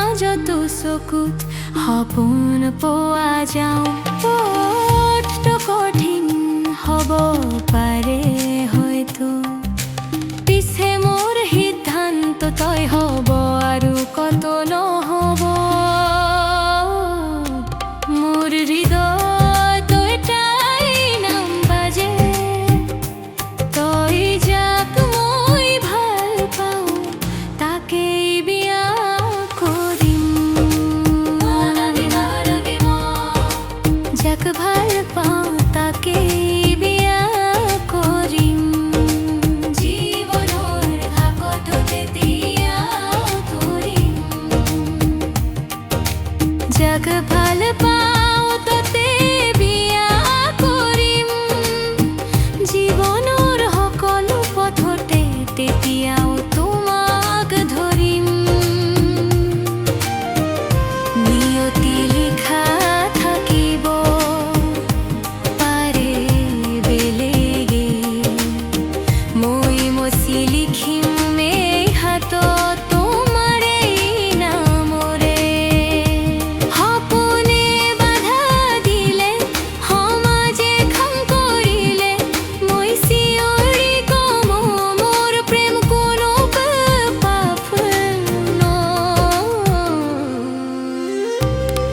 মাজতো চকুত সপোন পোৱা যাওঁ। পথটো কঠিন হ'ব পাৰে হয়তো, পিছে মোৰ সিদ্ধান্ত তই হ'ব আৰু কত নহ'ব। মোৰ হৃদয় তই তাই নাম বাজে, তই যাক মই ভাল পাওঁ তাকেই বিয়া কৰিম। যাক ভাল পাওঁ তাকেই বিয়া কৰিম। জীৱনৰ ভাগততে দিয়া কৰিম। যাক ভাল পাওঁ তাতে বিয়া কৰিম। জীৱনৰ সকলো পথতে তেতিয়াও তোমাক ধৰিম। নিয়তি লিখা থাকিব পাৰে বেলেগে, মই মচি লিখিম এই হাতত তোমাৰে নামৰে। সপোনে বাধা দিলে, সমাজে খং কৰিলে, মই চিঞৰি কম মোৰ প্ৰেম কোনো পাপৰ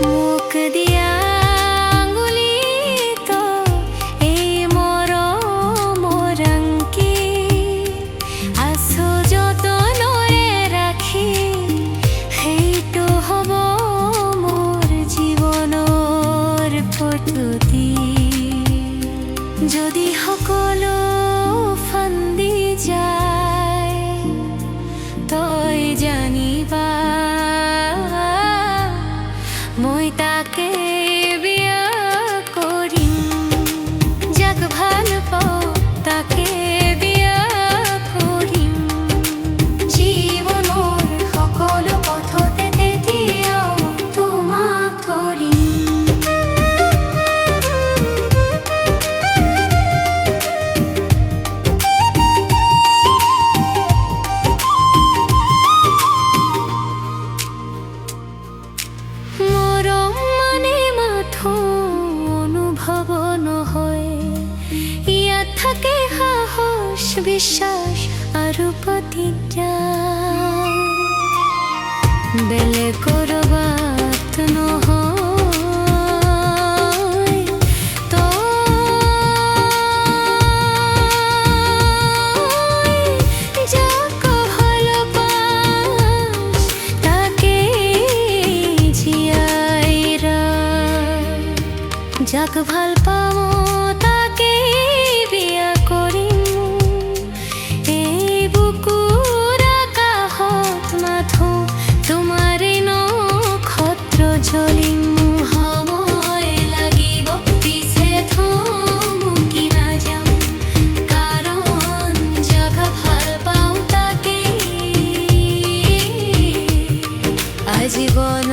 মোক দিয়া আঙুলিত এই মৰমৰ আংকি আছো যতনৰে ৰাখি, সেইটো হ'ব মোৰ জীৱনৰ পদ্ধতি। যদি সকলো ফান্দি যায় তই জানিবা, মই তাকে বিয়া কৰিম। যাক ভাল পাওঁ তাকে বিয়া কৰিম। জীৱনৰ সকলো পথতে তেতিয়াও তোমাক ধৰিম। মৰম মানে মাথো অনুভৱ নহয়, ইয়াত থাকে সাহস, বিশ্বাস আৰু প্ৰতিজ্ঞা। বেলেগ কৰবাত নহয়, তই যাক ভাল পাৱ তাকেই জীয়াই ৰাখ। যাক ভাল পাওঁ তাকেই বিয়া কৰিম। এই বুকুৰ আকাশত মাথো তোমাৰে নক্ষত্ৰ জ্বলিম। সময় লাগিব পিছে থমকি নাযাম, কাৰণ যাক ভাল পাওঁ তাকেই আজীৱন